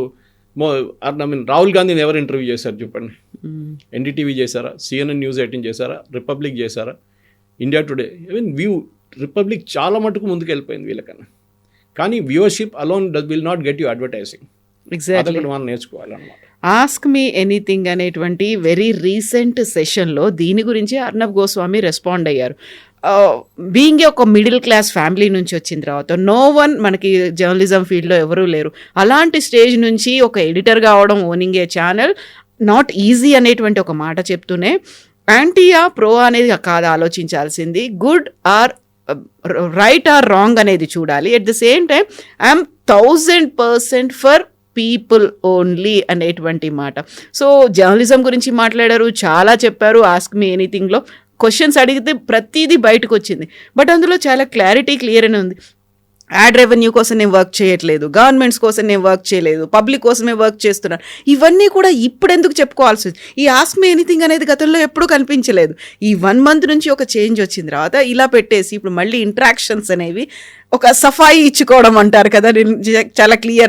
ఐ మీన్ రాహుల్ గాంధీని ఎవరు ఇంటర్వ్యూ చేశారు చెప్పండి? ఎన్డీటీవీ చేశారా? CNN News 18 చేశారా? రిపబ్లిక్ చేశారా? ఇండియా టుడే, ఈవెన్ రిపబ్లిక్ చాలా మటుకు ముందుకు వెళ్ళిపోయింది వీళ్ళకన్నా. కానీ viewership alone will not get you advertising. Exactly, అదొకటి మనం నేర్చుకోవాలన్నమాట. ఆస్క్ మీ ఎనీథింగ్ అనేటువంటి వెరీ రీసెంట్ సెషన్లో దీని గురించి అర్నబ్ గోస్వామి రెస్పాండ్ అయ్యారు. బీయింగ్ ఒక మిడిల్ క్లాస్ ఫ్యామిలీ నుంచి వచ్చిన తర్వాత నో వన్ మనకి జర్నలిజం ఫీల్డ్లో ఎవరూ లేరు. అలాంటి స్టేజ్ నుంచి ఒక ఎడిటర్ కావడం, owning A channel not easy అనేటువంటి ఒక మాట చెప్తూనే యాంటీయా ప్రో అనేది కాదు ఆలోచించాల్సింది, good or right are wrong అనేది చూడాలి. At the same time I'm 1000% for people only అనేటువంటి మాట. సో జర్నలిజం గురించి మాట్లాడారు, చాలా చెప్పారు. ఆస్క్ మీ ఎనీథింగ్లో క్వశ్చన్స్ అడిగితే ప్రతిదీ బయటకు వచ్చింది. బట్ అందులో చాలా క్లియర్ అని ఉంది. యాడ్ రెవెన్యూ కోసం నేను వర్క్ చేయట్లేదు, గవర్నమెంట్స్ కోసం నేను వర్క్ చేయలేదు, పబ్లిక్ కోసమే వర్క్ చేస్తున్నాను. ఇవన్నీ కూడా ఇప్పుడు ఎందుకు చెప్పుకోవాల్సి ఉంది? ఈ ఆస్క్ మీ ఎనీథింగ్ అనేది గతంలో ఎప్పుడూ కనిపించలేదు. ఈ 1 month నుంచి ఒక చేంజ్ వచ్చిన తర్వాత ఇలా పెట్టేసి ఇప్పుడు మళ్ళీ ఇంటరాక్షన్స్ అనేవి ఒక సఫాయి ఇచ్చుకోవడం అంటారు కదా,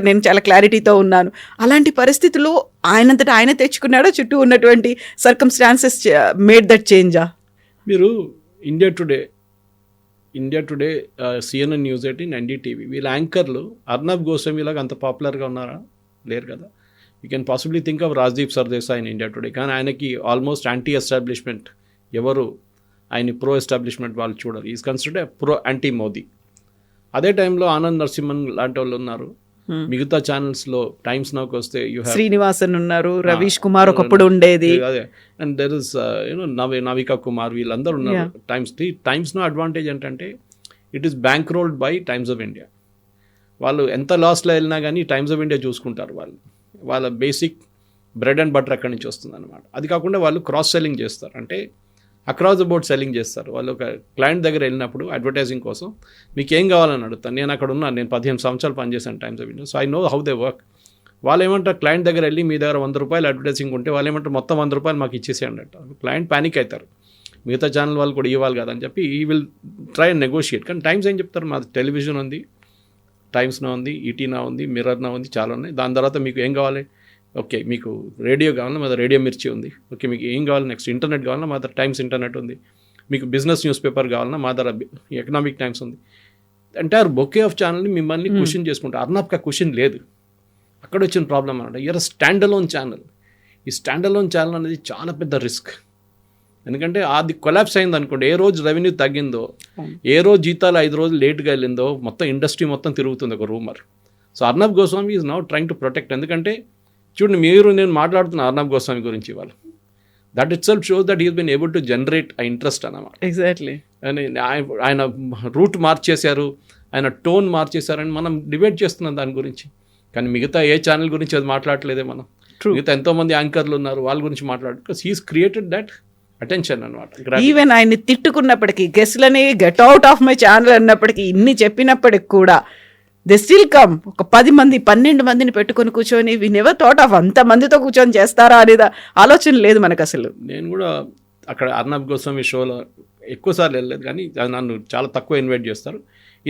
నేను చాలా క్లారిటీతో ఉన్నాను. అలాంటి పరిస్థితుల్లో ఆయనంతటా ఆయన తెచ్చుకున్నాడో చుట్టూ ఉన్నటువంటి సర్కమ్స్టాన్సెస్ మేడ్ దట్ చేంజా? మీరు India Today CNN News 18 NDTV వీళ్ళ యాంకర్లు అర్నబ్ గోస్వామి లాగా అంత పాపులర్గా ఉన్నారా? లేరు కదా. You can possibly think of Rajdeep Sardesai in India today. కానీ ఆయనకి ఆల్మోస్ట్ యాంటీ ఎస్టాబ్లిష్మెంట్, ఎవరు ఆయన ప్రో ఎస్టాబ్లిష్మెంట్ వాళ్ళు చూడరు. Is considered pro anti Modi. అదే టైంలో ఆనంద్ నరసింహన్ లాంటి వాళ్ళు ఉన్నారు. మిగతా ఛానల్స్లో టైమ్స్ నౌకి వస్తే శ్రీనివాసన్ ఉన్నారు, రవీష్ కుమార్ ఒకప్పుడు ఉండేది, అదే, and there is Navika Kumar, వీళ్ళందరూ ఉన్నారు. టైమ్స్ నో అడ్వాంటేజ్ ఏంటంటే it is bank rolled by times of India. వాళ్ళు ఎంత లాస్లో వెళ్ళినా కానీ టైమ్స్ ఆఫ్ ఇండియా చూసుకుంటారు. వాళ్ళ బేసిక్ బ్రెడ్ అండ్ బటర్ అక్కడి నుంచి వస్తుంది అనమాట. అది కాకుండా వాళ్ళు క్రాస్ సెల్లింగ్ చేస్తారు, అంటే అక్రాస్ ద బోర్డ్ సెల్లింగ్ చేస్తారు. వాళ్ళు ఒక క్లయింట్ దగ్గర వెళ్ళినప్పుడు అడ్వర్టైజింగ్ కోసం మీకు ఏం కావాలని అడుగుతాను. నేను అక్కడ ఉన్నాను, నేను 15 సంవత్సరాలు పనిచేశాను times of India, so I know how they work. వాళ్ళు ఏమంటారు, క్లయింట్ దగ్గర వెళ్ళి మీ దగ్గర 100 రూపాయలు అడ్వర్టైజింగ్ ఉంటే వాళ్ళు ఏమంటారు, మొత్తం 100 రూపాయలు మాకు ఇచ్చేసేయండి అంటారు. క్లయింట్ ప్యానిక్ అవుతారు, మిగతా ఛానల్ వాళ్ళు కూడా ఇవ్వాలి కదా అని చెప్పి ఈ విల్ ట్రై అండ్ నెగోషియేట్. కానీ టైమ్స్ ఏం చెప్తారు, మాది టెలివిజన్ ఉంది, టైమ్స్నా ఉంది, ఈటీనా ఉంది, మిర్రర్నా ఉంది, చాలా ఉన్నాయి. దాని తర్వాత మీకు ఏం కావాలి, ఓకే మీకు రేడియో కావాలన్నా మా దగ్గర రేడియో మిర్చి ఉంది, ఓకే మీకు ఏం కావాలి, నెక్స్ట్ ఇంటర్నెట్ కావాలన్నా మా దగ్గర టైమ్స్ ఇంటర్నెట్ ఉంది, మీకు బిజినెస్ న్యూస్ పేపర్ కావాలన్నా మా దగ్గర ఎకనామిక్ టైమ్స్ ఉంది. ఎంటైర్ బొకే ఆఫ్ ఛానల్ని మిమ్మల్ని క్వశ్చన్ చేసుకుంటారు. అర్నబ్కి క్వశ్చన్ లేదు. అక్కడ వచ్చిన ప్రాబ్లం అనమాట. Year stand alone channel. ఈ స్టాండ్ అలోన్ ఛానల్ అనేది చాలా పెద్ద రిస్క్. ఎందుకంటే అది కొలాప్స్ అయింది అనుకోండి, ఏ రోజు రెవెన్యూ తగ్గిందో, ఏ రోజు జీతాలు 5 రోజులు లేట్గా వెళ్ళిందో మొత్తం ఇండస్ట్రీ మొత్తం తిరుగుతుంది ఒక rumour. So Arnab Goswami is now trying to protect. ఎందుకంటే చూడండి, నేను మాట్లాడుతున్న అర్నబ్ గోస్వామి గురించి ఇవాళ, that itself shows that he's been able to generate ఆ ఇంట్రెస్ట్ అన్నమాట. ఎగ్జాక్ట్లీ. ఆయన రూట్ మార్చేశారు, ఆయన టోన్ మార్చేశారని మనం డిబేట్ చేస్తున్నాం దాని గురించి. కానీ మిగతా ఏ ఛానల్ గురించి అది మాట్లాడలేదే మనం. మిగతా ఎంతోమంది యాంకర్లు ఉన్నారు, వాళ్ళ గురించి మాట్లాడు. Because he's created that attention అనమాట. ఈవెన్ ఆయన్ని తిట్టుకున్నప్పటికీ, గెస్ట్లని get out of my channel అన్నప్పటికీ, ఇన్ని చెప్పినప్పటికి కూడా దే స్టిల్ కమ్. ఒక 10 మంది 12 మందిని పెట్టుకొని కూర్చొని వి నెవర్ థాట్ ఆఫ్ అంతమందితో కూర్చొని చేస్తారా అనేది ఆలోచన లేదు మనకు అసలు. నేను కూడా అక్కడ అర్నబ్ గోస్వామి షోలో ఎక్కువసార్లు వెళ్ళలేదు, కానీ నన్ను చాలా తక్కువ ఇన్వైట్ చేస్తారు.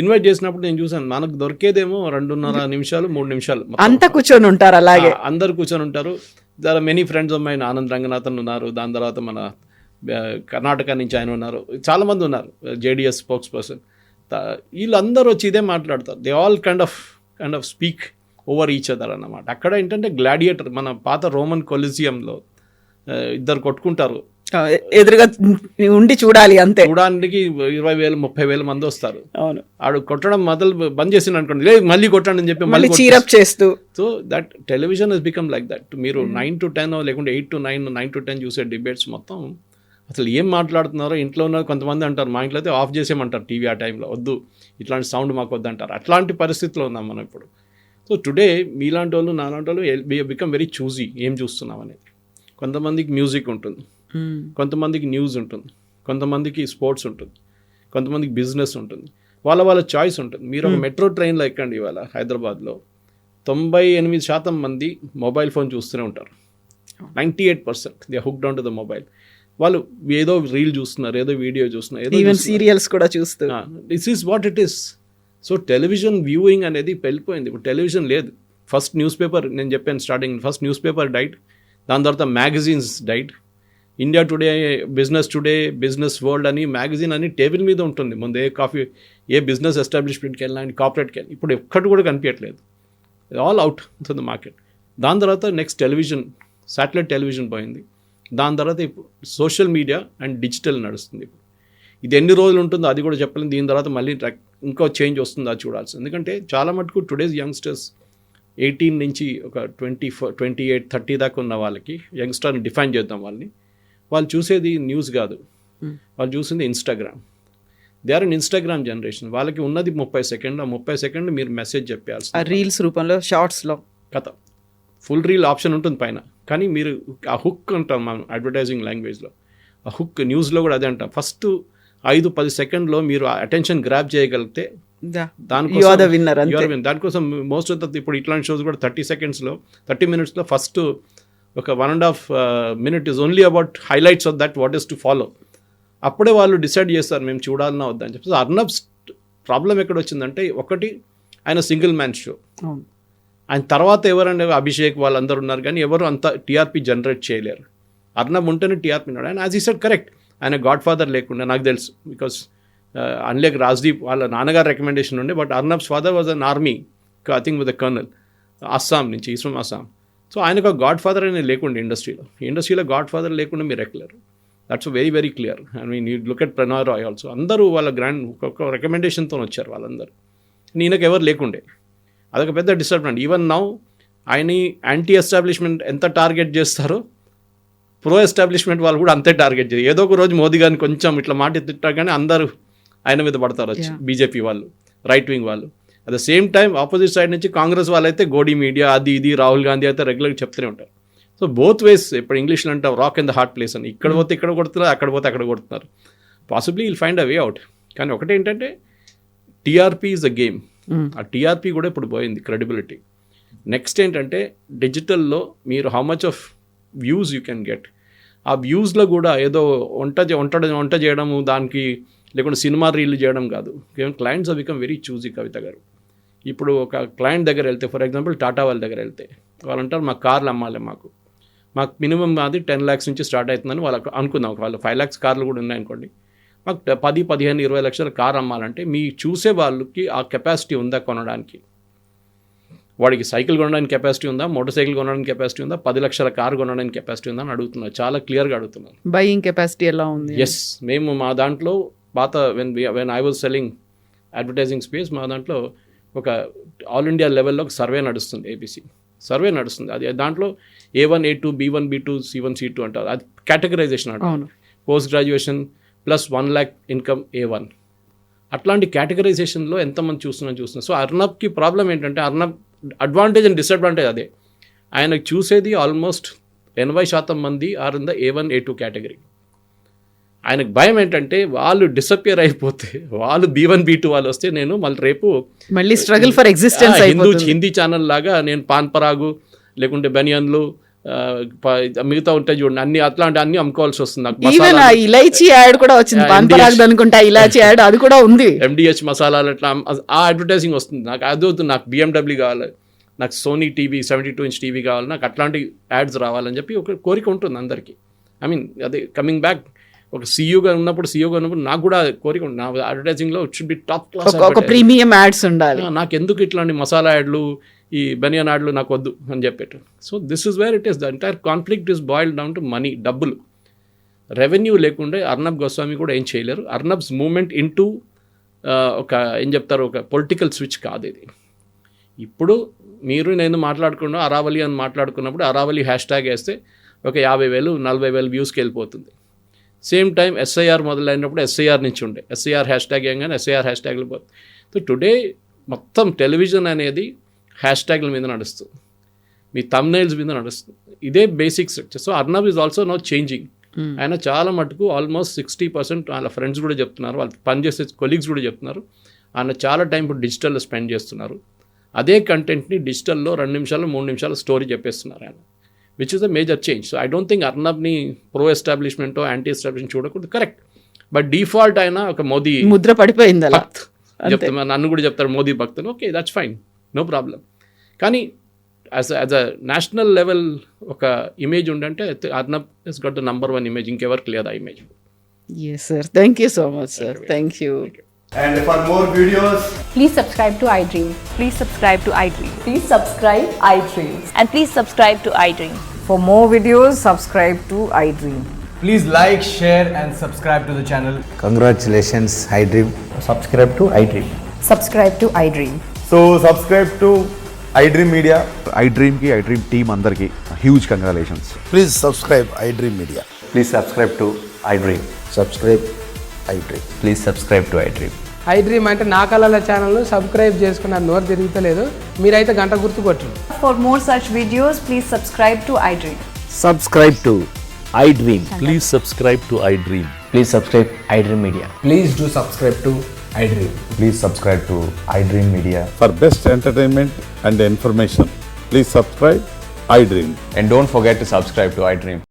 ఇన్వైట్ చేసినప్పుడు నేను చూసాను, మనకు దొరికేదేమో 2.5 నిమిషాలు 3 నిమిషాలు అంతా కూర్చొని ఉంటారు. అలాగే అందరు కూర్చొని ఉంటారు. దాని many friends of mine, Anand Ranganathan ఉన్నారు, దాని తర్వాత మన కర్ణాటక నుంచి ఆయన ఉన్నారు, చాలామంది ఉన్నారు, JDS స్పోక్స్ పర్సన్. వీళ్ళందరూ వచ్చి ఇదే మాట్లాడతారు. They all kind of speak over each other అన్నమాట. అక్కడ ఏంటంటే గ్లాడియేటర్, మన పాత రోమన్ కొలిజియంలో ఇద్దరు కొట్టుకుంటారు, ఎదురుగా ఉండి చూడాలి అంతే. చూడడానికి 20,000 30,000 మంది వస్తారు. అవును, ఆడు కొట్టడం బంద్ చేసిన అనుకోండి, లేదు మళ్ళీ కొట్టండి అని చెప్పి మళ్ళీ చీరప్ చేస్తూ. So that television he's become like that. మీరు 9 to 10 లేకుంటే 8 to 9 9 to 10 చూసే డిబేట్స్ మొత్తం అసలు ఏం మాట్లాడుతున్నారో. ఇంట్లో ఉన్న కొంతమంది అంటారు, మా ఇంట్లో అయితే ఆఫ్ చేసేయమంటారు టీవీ, ఆ టైంలో వద్దు, ఇట్లాంటి సౌండ్ మాకు వద్దంటారు. అట్లాంటి పరిస్థితిలో ఉన్నాం మనం ఇప్పుడు. సో టుడే మీలాంటి వాళ్ళు నాలాంటి వాళ్ళు బికమ్ వెరీ చూజీ ఏం చూస్తున్నాం అనేది. కొంతమందికి మ్యూజిక్ ఉంటుంది, కొంతమందికి న్యూస్ ఉంటుంది, కొంతమందికి స్పోర్ట్స్ ఉంటుంది, కొంతమందికి బిజినెస్ ఉంటుంది, వాళ్ళ చాయిస్ ఉంటుంది. మీరు ఒక మెట్రో ట్రైన్లో ఎక్కండి, ఇవాళ హైదరాబాద్లో 98% మంది మొబైల్ ఫోన్ చూస్తూనే ఉంటారు. 98% they hooked on to the mobile. వాళ్ళు ఏదో రీల్ చూస్తున్నారు, ఏదో వీడియో చూస్తున్నారు, ఏదో ఈవెన్ సీరియల్స్ కూడా చూస్తూ. This is what it is. So television viewing అనేది వెళ్ళిపోయింది. ఇప్పుడు టెలివిజన్ లేదు. ఫస్ట్ న్యూస్ పేపర్, నేను చెప్పాను starting, first news paper diet, దాని తర్వాత magazines diet. India today, business today, business world అని మ్యాగజైన్ అని టేబుల్ మీద ఉంటుంది. ముందు ఏ బిజినెస్ ఎస్టాబ్లిష్మెంట్కి వెళ్ళినా, కార్పొరేట్కి వెళ్ళినా, ఇప్పుడు ఎక్కడి కూడా కనిపించట్లేదు. All out to the market. దాని తర్వాత నెక్స్ట్ టెలివిజన్, శాటిలైట్ టెలివిజన్ పోయింది. దాని తర్వాత ఇప్పుడు సోషల్ మీడియా అండ్ డిజిటల్ నడుస్తుంది. ఇప్పుడు ఇది ఎన్ని రోజులు ఉంటుందో అది కూడా చెప్పలేము. దీని తర్వాత మళ్ళీ ఇంకో చేంజ్ వస్తుందో అది చూడాల్సింది. ఎందుకంటే చాలా మటుకు టుడేస్ యంగ్స్టర్స్ 18 నుంచి ఒక 24, 28, 30 దాకా ఉన్న వాళ్ళకి, యంగ్స్టర్ని డిఫైన్ చేద్దాం వాళ్ళని, వాళ్ళు చూసేది న్యూస్ కాదు, వాళ్ళు చూసింది Instagram. They are in Instagram generation. వాళ్ళకి ఉన్నది 30 సెకండ్లు. ఆ 30 సెకండ్లు మీరు మెసేజ్ చెప్పాల్సి, రీల్స్ రూపంలో, షార్ట్స్లో కథ. ఫుల్ రీల్ ఆప్షన్ ఉంటుంది పైన, కానీ మీరు ఆ హుక్ అంటాం మనం అడ్వర్టైజింగ్ లాంగ్వేజ్లో. ఆ హుక్ న్యూస్లో కూడా అదే అంటాం. ఫస్ట్ 5-10 సెకండ్లో మీరు అటెన్షన్ గ్రాప్ చేయగలిగితే దానికోసం మోస్ట్ ఆఫ్ ద ఇప్పుడు ఇట్లాంటి షోస్ కూడా 30 మినిట్స్లో ఫస్ట్ ఒక 1.5 minute is only about highlights of that, what is to follow. అప్పుడే వాళ్ళు డిసైడ్ చేస్తారు మేము చూడాలన్నా వద్దని చెప్పి. అర్నబ్స్ ప్రాబ్లం ఎక్కడ వచ్చిందంటే, ఒకటి ఆయన సింగిల్ మ్యాన్ షో, ఆయన తర్వాత ఎవరంటే అభిషేక్ వాళ్ళందరూ ఉన్నారు, కానీ ఎవరు అంత టీఆర్పీ జనరేట్ చేయలేరు. అర్నబ్ ఉంటేనే టీఆర్పీ ఉన్నాడు. అండ్ యాజ్ ఈ సెడ్ కరెక్ట్, ఆయన గాడ్ ఫాదర్ లేకుండా నాకు తెలుసు, బికాస్ అన్లేక్ రాజ్దీప్ వాళ్ళ నాన్నగారు రికమెండేషన్ ఉండే, but Arnab's father was an army, I think with the colonel, Assam నుంచి, ఈస్ ఫ్రమ్ అస్సాం. సో ఆయనకు గాడ్ ఫాదర్ అనేది లేకుండా ఇండస్ట్రీలో గాడ్ ఫాదర్ లేకుండా మీరు ఎక్కలేరు. That's very very clear. I mean you look at Pranay Roy also, అందరూ వాళ్ళ గ్రాండ్ ఒక రికమెండేషన్తో వచ్చారు వాళ్ళందరూ. ఈయనకు ఎవరు లేకుండే, అదొక పెద్ద డిస్టర్బెన్స్. ఈవెన్ నౌ ఆయన యాంటీ ఎస్టాబ్లిష్మెంట్ ఎంత టార్గెట్ చేస్తారో, ప్రో ఎస్టాబ్లిష్మెంట్ వాళ్ళు కూడా అంతే టార్గెట్ చేస్తారు. ఏదో ఒక రోజు మోదీ గారిని కొంచెం ఇట్లా మాట తిట్టారు, కానీ అందరూ ఆయన మీద పడతారు వచ్చి, బీజేపీ వాళ్ళు, రైట్ వింగ్ వాళ్ళు. At the same time opposite side నుంచి కాంగ్రెస్ వాళ్ళైతే గోడీ మీడియా అది ఇది, రాహుల్ గాంధీ అయితే రెగ్యులర్గా చెప్తూనే ఉంటారు. సో బోత్ వేస్, ఇప్పుడు ఇంగ్లీష్లో అంటాం rock in the heart place అని, ఇక్కడ పోతే ఇక్కడ కొడుతున్నారు, అక్కడ పోతే అక్కడ కొడుతున్నారు. Possibly will find a way out. కానీ ఒకటేంటంటే టీఆర్పీ ఈజ్ అ గేమ్. ఆ టీఆర్పీ కూడా ఇప్పుడు పోయింది, క్రెడిబిలిటీ. నెక్స్ట్ ఏంటంటే డిజిటల్లో మీరు how much of views you can get. ఆ వ్యూస్లో కూడా ఏదో వంట చేయడము, దానికి లేకుంటే సినిమా రీల్ చేయడం కాదు. Clients are become very choosy. Kavitha garu, ఇప్పుడు ఒక క్లయింట్ దగ్గర వెళ్తే, ఫర్ ఎగ్జాంపుల్ టాటా వాళ్ళ దగ్గర వెళ్తే, వాళ్ళు అంటారు మాకు కార్లు అమ్మాలి, మాకు మినిమం అది 10 lakhs నుంచి స్టార్ట్ అవుతుందని వాళ్ళకు అనుకుందాం. వాళ్ళు 5 lakhs కార్లు కూడా ఉన్నాయనుకోండి, మాకు 10, 15, 20 లక్షల కార్ అమ్మాలంటే మీ చూసే వాళ్ళకి ఆ కెపాసిటీ ఉందా కొనడానికి? వాడికి సైకిల్ కొనడానికి కెపాసిటీ ఉందా, మోటార్ సైకిల్ కొనడానికి కెపాసిటీ ఉందా, 10 లక్షల కారు కొనడానికి కెపాసిటీ ఉందా అని అడుగుతున్నారు. చాలా క్లియర్గా అడుగుతున్నారు. బయింగ్ కెపాసిటీ ఎలా ఉంది? ఎస్, మేము మా దాంట్లో పాత when I was selling advertising space, మా దాంట్లో ఒక ఆల్ ఇండియా లెవెల్లో ఒక సర్వే నడుస్తుంది, ఏబీసీ సర్వే నడుస్తుంది. అది దాంట్లో A1, A2, B1, B2, C1, C2 అంటారు. అది కేటగరైజేషన్ అంటారు. Post graduation plus 1 lakh income A1, అట్లాంటి కేటగరైజేషన్లో ఎంతమంది చూస్తున్నారు. సో అర్నబ్కి ప్రాబ్లం ఏంటంటే, అర్నబ్ అడ్వాంటేజ్ అండ్ డిసడ్వాంటేజ్ అదే. ఆయనకు చూసేది ఆల్మోస్ట్ 80% మంది are in the A1, A2 category. ఆయనకు భయం ఏంటంటే వాళ్ళు డిసపియర్ అయిపోతే, వాళ్ళు B1, B2 వాళ్ళు వస్తే నేను మళ్ళీ struggle for existence Hindi channel లాగా నేను పాన్ పరాగు లేకుంటే బనియన్లు మిగతా ఉంటాయి చూడండి, అన్ని అట్లాంటి అన్ని అమ్ముకోవాల్సి వస్తుంది. నాకు ఇలాచీ యాడ్ కూడా వచ్చింది, పాన్ పరాగ్ అనుకుంటా, ఇలాచీ యాడ్ అది కూడా ఉంది, MDH మసాలాలు అట్లా ఆ అడ్వర్టైజింగ్ వస్తుంది. నాకు అది వద్దు, నాకు BMW కావాలి, నాకు సోనీ టీవీ 72-inch టీవీ కావాలి, నాకు అట్లాంటి యాడ్స్ రావాలని చెప్పి ఒక కోరిక ఉంటుంది అందరికీ. ఐ మీన్ అదే కమింగ్ బ్యాక్, ఒక సీఈఓగా ఉన్నప్పుడు నాకు కూడా కోరిక ఉంది, నా అడ్వర్టైజింగ్లో it should be top class, ఒక ప్రీమియం యాడ్స్ ఉండాలి. నాకు ఎందుకు ఇట్లాంటి మసాలా యాడ్లు, ఈ బనియన్ యాడ్లు నాకు వద్దు అని చెప్పేట్టు. So this is where it is, the entire conflict is boiled down to money, డబ్బులు. రెవెన్యూ లేకుంటే అర్నబ్ గోస్వామి కూడా ఏం చేయలేరు. అర్నబ్స్ మూమెంట్ ఇంటూ ఒక ఏం చెప్తారు, ఒక పొలిటికల్ స్విచ్ కాదు ఇది. ఇప్పుడు మీరు నేను మాట్లాడుకున్నా అరావళి అని మాట్లాడుకున్నప్పుడు అరావళి హ్యాష్ట్యాగ్ వేస్తే ఒక 50,000, 40,000 వ్యూస్కి వెళ్ళిపోతుంది. సేమ్ టైం SIR మొదలైనప్పుడు SIR నుంచి ఉండే, SIR హ్యాష్ట్యాగ్ ఏంగానే SIR హ్యాష్ట్యాగ్లు పోతుంది. సో టుడే మొత్తం టెలివిజన్ అనేది హ్యాష్ట్యాగ్ల మీద నడుస్తుంది, మీ థంబ్నెయిల్స్ మీద నడుస్తుంది. ఇదే basic structure. So Arnab is also now changing. ఆయన చాలా మటుకు ఆల్మోస్ట్ 60% వాళ్ళ ఫ్రెండ్స్ కూడా చెప్తున్నారు, వాళ్ళు పనిచేసే కొలీగ్స్ కూడా చెప్తున్నారు, ఆయన చాలా టైం ఇప్పుడు డిజిటల్లో స్పెండ్ చేస్తున్నారు. అదే కంటెంట్ని డిజిటల్లో 2 నిమిషాలు 3 నిమిషాలు స్టోరీ చెప్పేస్తున్నారు ఆయన. Which is a major change. So I don't think అర్నబ్ని ప్రో ఎస్టాబ్లిష్మెంటో యాంటీ ఎస్టాబ్లిష్మెంట్ చూడకూడదు, కరెక్ట్. బట్ డిఫాల్ట్ ఆయన ఒక మోదీ ముద్ర పడిపోయింది అలా. భక్త్ చెప్తా, నన్ను కూడా చెప్తారు Modi bhakt, okay that's fine, no problem. కానీ యాజ్ అ నేషనల్ లెవెల్ ఒక ఇమేజ్ ఉండంటే Arnab is got the number 1 image, ఇంకెవరికి లేదు ఆ image. Yes, sir. Thank you so much, sir. Thank you. And for more videos, Please subscribe to iDream. Please subscribe to iDream. Please subscribe iDream. And please subscribe to iDream. For more videos, subscribe to iDream. please like, share, and subscribe to the channel. Congratulations, iDream. Subscribe to iDream. Subscribe to iDream. So subscribe to iDream Media. iDream ki iDream team andarki huge congratulations. Please subscribe iDream Media. Please subscribe to iDream. Subscribe iDream. Please subscribe to iDream. iDream అంటే నా కళల ఛానల్ను సబ్స్క్రైబ్ చేసుకున్న నోరు తిరుగుతలేదు, మీరైతే గంట గుర్తు కొట్టండి. For more such videos, please subscribe to iDream. Subscribe to iDream. Please subscribe to iDream. Please subscribe iDream Media. Please do subscribe to iDream. Please subscribe to iDream Media. For best entertainment and information, please subscribe iDream. And don't forget to subscribe to iDream.